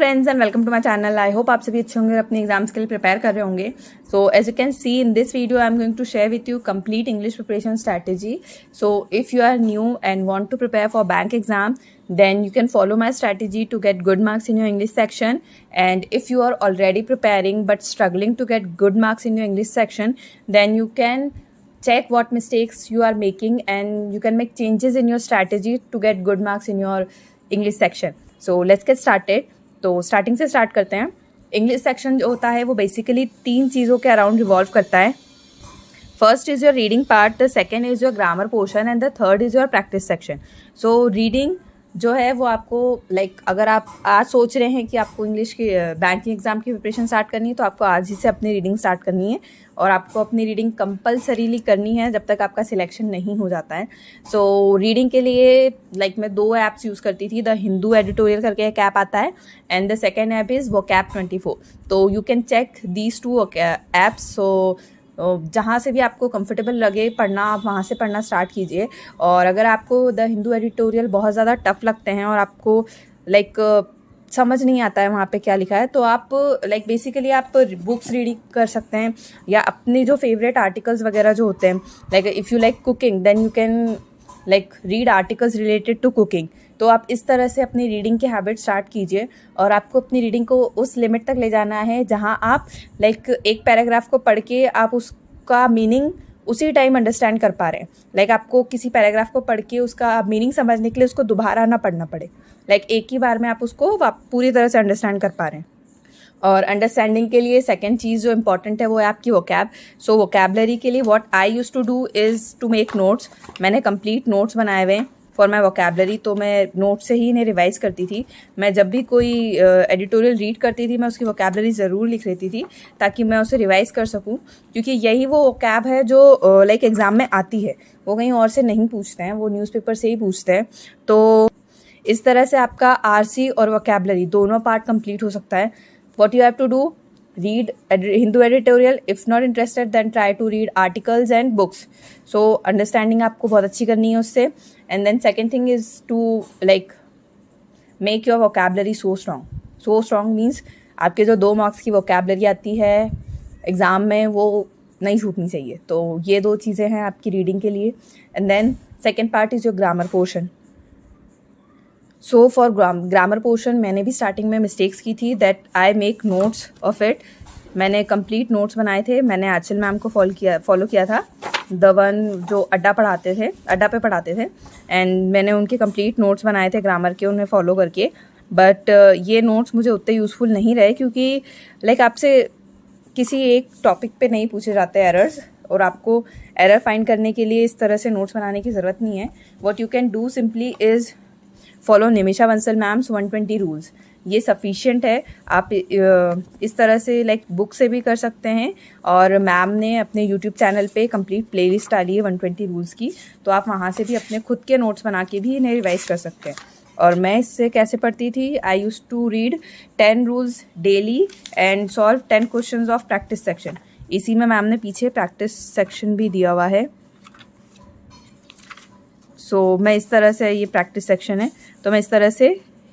Friends and welcome to my channel. I hope आप सभी अच्छे होंगे और अपने एग्जाम्स के लिए प्रिपेयर कर रहे होंगे। So as you can see in this video I am going to share with you complete English preparation strategy. So if you are new and want to prepare for bank exam, then you can follow my strategy to get good marks in your English section. And if you are already preparing but struggling to get good marks in your English section, then you can check what mistakes you are making and you can make changes in your strategy to get good marks in your English section. So let's get started. तो starting से start करते हैं. English section जो होता है वो basically 3 चीज़ों के अराउंड रिवॉल्व करता है. First is your reading part, the second is your grammar portion and the third is your practice section. So reading जो है वो आपको अगर आप आज सोच रहे हैं कि आपको इंग्लिश की बैंकिंग एग्जाम की प्रिपरेशन स्टार्ट करनी है तो आपको आज ही से अपनी रीडिंग स्टार्ट करनी है और आपको अपनी रीडिंग कंपलसरीली करनी है जब तक आपका सिलेक्शन नहीं हो जाता है. सो रीडिंग के लिए मैं 2 ऐप्स यूज़ करती थी. द हिंदू एडिटोरियल करके एक ऐप आता है and the second app is vocab 24. तो you can check these 2 apps. So जहाँ से भी आपको कंफर्टेबल लगे पढ़ना, आप वहाँ से पढ़ना स्टार्ट कीजिए. और अगर आपको द हिंदू एडिटोरियल बहुत ज़्यादा टफ लगते हैं और आपको समझ नहीं आता है वहाँ पे क्या लिखा है तो आप बेसिकली आप बुक्स रीडिंग कर सकते हैं या अपने जो फेवरेट आर्टिकल्स वगैरह जो होते हैं if you like cooking then you can read articles related to cooking. तो आप इस तरह से अपनी रीडिंग की हैबिट स्टार्ट कीजिए और आपको अपनी रीडिंग को उस लिमिट तक ले जाना है जहां आप एक पैराग्राफ को पढ़ के आप उसका मीनिंग उसी टाइम अंडरस्टैंड कर पा रहे हैं. आपको किसी पैराग्राफ को पढ़ के उसका मीनिंग समझने के लिए उसको दोबारा ना पढ़ना पड़े. एक ही बार में आप उसको पूरी तरह से अंडरस्टैंड कर पा रहे हैं. और अंडरस्टैंडिंग के लिए सेकेंड चीज़ जो इंपॉर्टेंट है वो है आपकी वोकैब. सो वोकैबलरी के लिए what I use to do is to make notes. मैंने कंप्लीट नोट्स बनाए हुए हैं फॉर माई वोकैबलरी. तो मैं नोट से ही इन्हें रिवाइज करती थी. मैं जब भी कोई एडिटोरियल रीड करती थी मैं उसकी वोकैबलरी ज़रूर लिख लेती थी ताकि मैं उसे रिवाइज कर सकूं, क्योंकि यही वो वोकैब है जो एग्ज़ाम में आती है. वो कहीं और से नहीं पूछते हैं, वो न्यूज़पेपर से ही पूछते हैं. तो इस तरह से आपका आरसी और वोकैबलरी दोनों पार्ट कंप्लीट हो सकता है. What you have to do, read Hindu editorial. If not interested, then try to read articles and books. So understanding आपको बहुत अच्छी करनी है उससे. And then second thing is to make your vocabulary so strong. So strong means आपके जो 2 marks की vocabulary आती है एग्ज़ाम में वो नहीं छूटनी चाहिए. तो ये 2 चीज़ें हैं आपकी रीडिंग के लिए. And then second part is your grammar portion. So for grammar portion मैंने भी स्टार्टिंग में मिस्टेक्स की थी that I make notes of it. मैंने कंप्लीट नोट्स बनाए थे. मैंने आंचल मैम को फॉलो किया था, द वन जो अड्डा पे पढ़ाते थे एंड मैंने उनके कंप्लीट नोट्स बनाए थे ग्रामर के, उन्हें फॉलो करके. बट ये नोट्स मुझे उतने यूज़फुल नहीं रहे क्योंकि आपसे किसी एक टॉपिक पे नहीं पूछे जाते एरर्स और आपको एरर फाइंड करने के लिए इस तरह से नोट्स बनाने की ज़रूरत नहीं है. What you can do simply is follow Nimisha Bansal ma'am's 120 rules. ये सफिशिएंट है. आप इस तरह से बुक से भी कर सकते हैं और मैम ने अपने यूट्यूब चैनल पे कंप्लीट प्लेलिस्ट डाली है 120 रूल्स की. तो आप वहाँ से भी अपने खुद के नोट्स बना के भी इन्हें रिवाइज कर सकते हैं. और मैं इससे कैसे पढ़ती थी, I use to read 10 rules daily and solve 10 questions of practice section. इसी में मैम ने पीछे प्रैक्टिस सेक्शन भी दिया हुआ है. सो मैं इस तरह से, ये प्रैक्टिस सेक्शन है तो मैं इस तरह से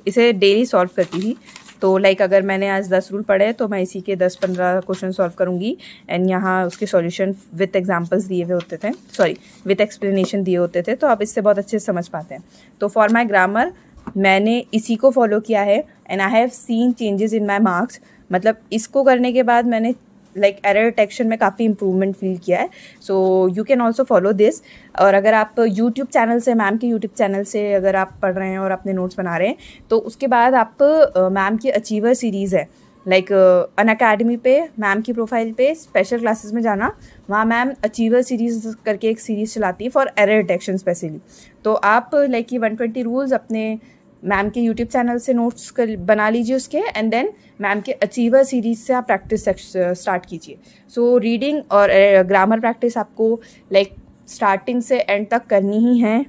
इसे डेली सॉल्व करती थी. तो अगर मैंने आज 10 रूल पढ़े तो मैं इसी के 10-15 क्वेश्चन सॉल्व करूँगी एंड यहाँ उसके सॉल्यूशन विथ एग्जांपल्स दिए हुए होते थे, विथ एक्सप्लेनेशन दिए होते थे. तो आप इससे बहुत अच्छे से समझ पाते हैं. तो फॉर माई ग्रामर मैंने इसी को फॉलो किया है and I have seen changes in my marks. इसको करने के बाद मैंने एरर डिटेक्शन में काफ़ी इंप्रूवमेंट फील किया है. So you can also follow this. और अगर आप यूट्यूब चैनल से, मैम के यूट्यूब चैनल से अगर आप पढ़ रहे हैं और अपने नोट्स बना रहे हैं तो उसके बाद आप मैम की अचीवर सीरीज़ है अनअकैडमी पे, मैम की प्रोफाइल पे स्पेशल क्लासेस में जाना. वहाँ मैम अचीवर सीरीज़ करके एक सीरीज़ चलाती है फॉर एरर डिटेक्शन स्पेशली. तो आप ये 120 रूल्स अपने मैम के यूट्यूब चैनल से नोट्स बना लीजिए उसके एंड देन मैम के अचीवर सीरीज से आप प्रैक्टिस स्टार्ट कीजिए. सो रीडिंग और ग्रामर प्रैक्टिस आपको स्टार्टिंग से एंड तक करनी ही है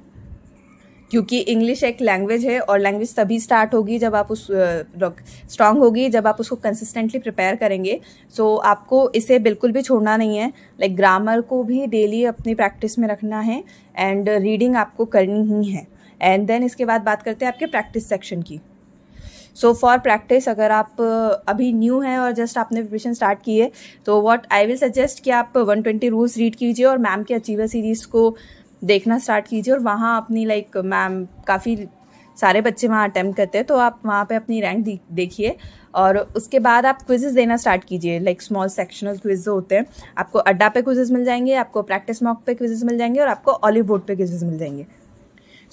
क्योंकि इंग्लिश एक लैंग्वेज है और लैंग्वेज तभी स्टार्ट होगी जब आप स्ट्रांग होगी जब आप उसको कंसिस्टेंटली प्रिपेयर करेंगे. सो आपको इसे बिल्कुल भी छोड़ना नहीं है. ग्रामर को भी डेली अपनी प्रैक्टिस में रखना है एंड रीडिंग आपको करनी ही है. एंड देन इसके बाद बात करते हैं आपके प्रैक्टिस सेक्शन की. सो फॉर प्रैक्टिस, अगर आप अभी न्यू हैं और जस्ट आपने प्रिपरेशन स्टार्ट की है, तो व्हाट आई विल सजेस्ट कि आप 120 रूल्स रीड कीजिए और मैम के अचीवर सीरीज़ को देखना स्टार्ट कीजिए। और वहाँ अपनी लाइक मैम काफ़ी सारे बच्चे वहाँ अटैम्प्ट करते हैं, तो आप वहाँ पे अपनी रैंक देखिए। और उसके बाद आप क्विज़ेस देना स्टार्ट कीजिए, लाइक स्मॉल सेक्शनल क्विज जो होते हैं। आपको अड्डा पे क्विज़ेस मिल जाएंगे, आपको प्रैक्टिस मॉक पे क्विज़ेस मिल जाएंगे और आपको ऑलिव बोर्ड पे क्विज़ेस मिल जाएंगे।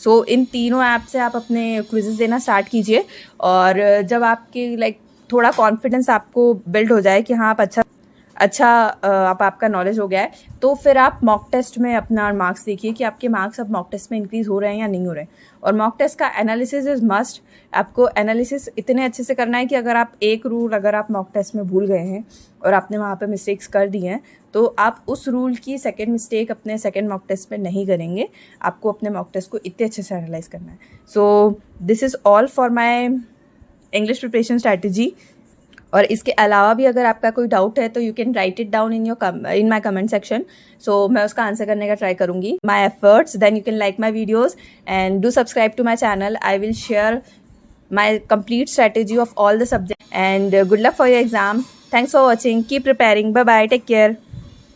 सो इन तीनों ऐप से आप अपने क्विज़ेस देना स्टार्ट कीजिए। और जब आपकी लाइक थोड़ा कॉन्फिडेंस आपको बिल्ड हो जाए कि हाँ आप अच्छा आपका नॉलेज हो गया है, तो फिर आप मॉक टेस्ट में अपना मार्क्स देखिए कि आपके मार्क्स अब मॉक टेस्ट में इंक्रीज़ हो रहे हैं या नहीं हो रहे हैं। और मॉक टेस्ट का एनालिसिस इज़ मस्ट। आपको एनालिसिस इतने अच्छे से करना है कि अगर आप एक रूल अगर आप मॉक टेस्ट में भूल गए हैं और आपने वहाँ पे मिस्टेक्स कर दी हैं, तो आप उस रूल की सेकंड मिस्टेक अपने सेकंड मॉक टेस्ट में नहीं करेंगे। आपको अपने मॉक टेस्ट को इतने अच्छे से एनालाइज करना है। So this is all for my English preparation strategy. और इसके अलावा भी अगर आपका कोई डाउट है तो you can write it down in my comment section. So मैं उसका आंसर करने का ट्राई करूँगी my efforts. Then you can like my videos and do subscribe to my channel. I will share my complete strategy of all the subjects, and good luck for your exam. Thanks for watching. Keep preparing. Bye bye. Take care.